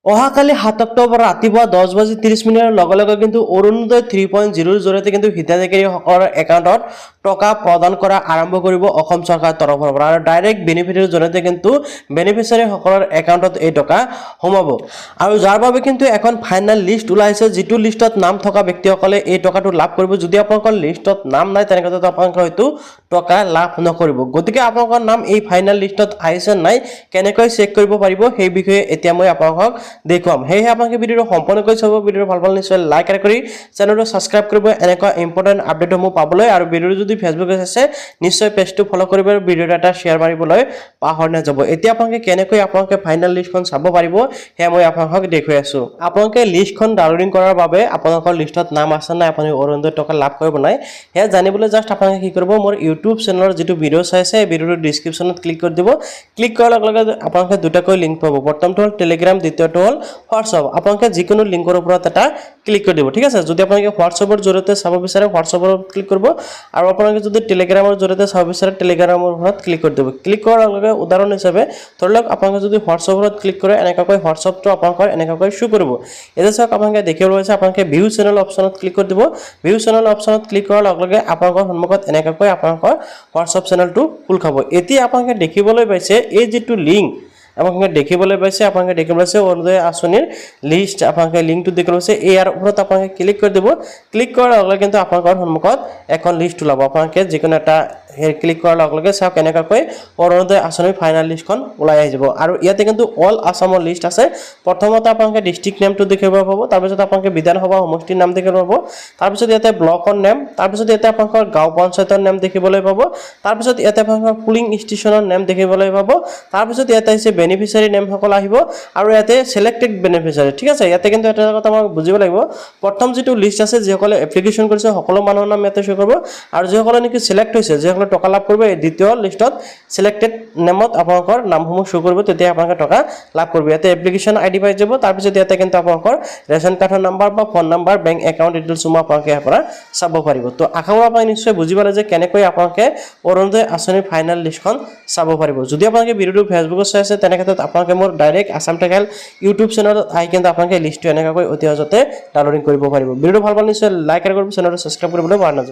অহাকালি 7 অক্টোবৰ ৰাতিপুৱা 10:30 লগে লগে কিন্তু অৰুণোদয় 3.0 জৰিয়তে কিন্তু হিতাধিকাৰীসকলৰ একাউণ্টত টকা প্ৰদান কৰা আৰম্ভ কৰিব অসম চৰকাৰৰ তৰফৰ পৰা আৰু ডাইৰেক্ট বেনিফিটৰ জৰিয়তে কিন্তু বেনিফিচিয়াৰীসকলৰ একাউণ্টত এই টকা সোমাব আৰু যাৰ বাবে কিন্তু এখন ফাইনেল লিষ্ট ওলাইছে যিটো লিষ্টত নাম থকা ব্যক্তিসকলে এই টকাটো লাভ কৰিব যদি আপোনালোকৰ লিষ্টত নাম নাই তেনেক্ষেত্ৰত আপোনালোকে হয়তো টকা লাভ নকৰিব গতিকে আপোনালোকৰ নাম এই ফাইনেল লিষ্টত আহিছে নাই কেনেকৈ চেক কৰিব পাৰিব সেই বিষয়ে এতিয়া মই আপোনালোকক দেখুৱাম হেহে আপোনালোকে ভিডিঅটো সম্পূৰ্ণকৈ চাব ভিডিঅটো ভাল পালে নিশ্চয় লাইক কৰি চেনেলটো সাবস্ক্ৰাইব কৰিব এনেকুৱা ইম্পৰ্টেন্ট আপডেটসমূহ পাবলৈ আৰু ভিডিঅটো যদি ফেসবুকত আছে নিশ্চয় পেজটো ফলো কৰিব আৰু ভিডিঅটো এটা শেয়াৰ মাৰিবলৈ পাহৰি নাযাব এতিয়া আপোনালোকে কেনেকৈ আপোনালোকে ফাইনেল লিষ্টখন চাব পাৰিব হে মই আপোনালোকক দেখুৱাই আছো আপোনালোকে লিষ্টখন ডাউনলোডিং কৰাৰ বাবে আপোনালোকৰ লিষ্টত নাম আছে নাই আপুনি অৰুণোদয় টকা লাভ কৰিব নাই হে জানিবলৈ জাস্ট আপোনালোকে কি কৰিব মোৰ ইউটিউব চেনেলৰ যেটো ভিডিঅ চাইছে ভিডিঅটো ডেসক্ৰিপচনত ক্লিক কৰি দিব ক্লিক কৰাৰ লগে লগে আপোনালোকে দুটাকৈ লিংক পাব প্ৰথমটো হ'ল টেলিগ্ৰাম দ্বিতীয়টো হ'ল হোৱাটছআপ আপোনালোকে যিকোনো লিংকৰ ওপৰত এটা ক্লিক কৰি দিব ঠিক আছে যদি আপোনালোকে হোৱাটছআপৰ জৰিয়তে চাব বিচাৰে হোৱাটছআপৰ ক্লিক কৰিব আৰু আপোনালোকে যদি টেলিগ্ৰামৰ জৰিয়তে চাব বিচাৰে টেলিগ্ৰামৰ ওপৰত ক্লিক কৰি দিব ক্লিক কৰাৰ লগে লগে উদাহৰণ হিচাপে ধৰক আপোনালোকে যদি হোৱাটছআপৰ ক্লিক কৰে এনেকৈ হোৱাটছআপটো আপোনালোকৰ এনেকৈ শো কৰিব এটা চাওক আপোনালোকে দেখিবলৈ পাইছে আপোনালোকে ভিউ চেনেল অপচনত ক্লিক কৰি দিব ভিউ চেনেল অপচনত ক্লিক কৰাৰ লগে লগে আপোনালোকৰ সন্মুখত এনেকৈ আপোনালোকৰ হোৱাটছআপ চেনেলটো খোল খাব এতিয়া আপোনালোকে দেখিবলৈ পাইছে এই যেটো লিংক আপোনালোকে দেখিবলৈ পাইছে আপোনালোকে দেখিবলৈ পাইছে অৰুণোদয় আঁচনিৰ লিষ্ট আপোনালোকে লিংকটো দেখিবলৈ পাইছে ইয়াৰ ওপৰত আপোনালোকে ক্লিক কৰি দিব ক্লিক কৰাৰ লগে লগে কিন্তু আপোনালোকৰ সন্মুখত এখন লিষ্ট ওলাব আপোনালোকে যিকোনো এটা ক্লিক কৰাৰ লগে লগে চাওক এনেকৈ অৰুণোদয় আঁচনিৰ ফাইনেল লিষ্টখন ওলাই আহিব আৰু ইয়াতে কিন্তু অল আসামৰ লিষ্ট আছে প্ৰথমতে আপোনালোকে ডিস্ট্ৰিক্ট নেমটো দেখিব পাব তাৰ পিছত আপোনালোকে বিধানসভা সমষ্টিৰ নাম দেখিব পাব তাৰ পিছত ইয়াতে ব্লকৰ নাম তাৰ পিছত ইয়াতে আপোনালোকৰ গাঁও পঞ্চায়তৰ নাম দেখিবলৈ পাব তাৰ পিছত ইয়াতে আপোনালোকৰ পুলিং ষ্টেচনৰ নাম দেখিবলৈ পাব তাৰ পিছত ইয়াতে আছে বেনিফিচিয়াৰী নেম সকল আহিব আৰু ইয়াতে সিলেক্টেড বেনিফিচিয়াৰী ঠিক আছে ইয়াতে কিন্তু এটা কথা আমাক বুজিব লাগিব প্ৰথম যেটো লিষ্ট আছে যিসকলে এপ্লিকেশন কৰিছে সকলো মানুহৰ নাম ইয়াতে শো কৰিব আৰু যিসকলে নেকি সিলেক্ট হৈছে যিসকলে টকা লাভ কৰিব এই দ্বিতীয় লিষ্টত সিলেক্টেড নেমত আপোনালোকৰ নামসমূহ শো কৰিব তেতিয়া আপোনালোকে টকা লাভ কৰিব ইয়াতে এপ্লিকেশন আইডি পাই যাব তাৰ পিছত ইয়াতে কিন্তু আপোনালোকৰ ৰেশন কাৰ্ডৰ নাম্বাৰ বা phone number bank account details সমূহ আপোনালোকে ইয়াৰ পৰা চাব পাৰিব তো আশা কৰোঁ আপুনি নিশ্চয় বুজি পালে যে কেনেকৈ আপোনালোকে অৰুণোদয় আঁচনিৰ ফাইনেল লিষ্টখন চাব পাৰিব যদি আপোনালোকে ভিডিঅটো ফেসবুকত চাই আছে তেনে ক্ষেত্ৰত আপোনালোকে মোৰ ডাইৰেক্ট আসাম টেকেল ইউটিউব চেনেলত আহি কিন্তু আপোনালোকে লিষ্টটো এনেকৈ অতি সহজতে ডাউনলোডিং কৰিব পাৰিব ভিডিঅটো ভাল পালে নিশ্চয় লাইক কৰিব চেনেলটো সাবস্ক্ৰাইব কৰিবলৈ পাহৰি নাযাব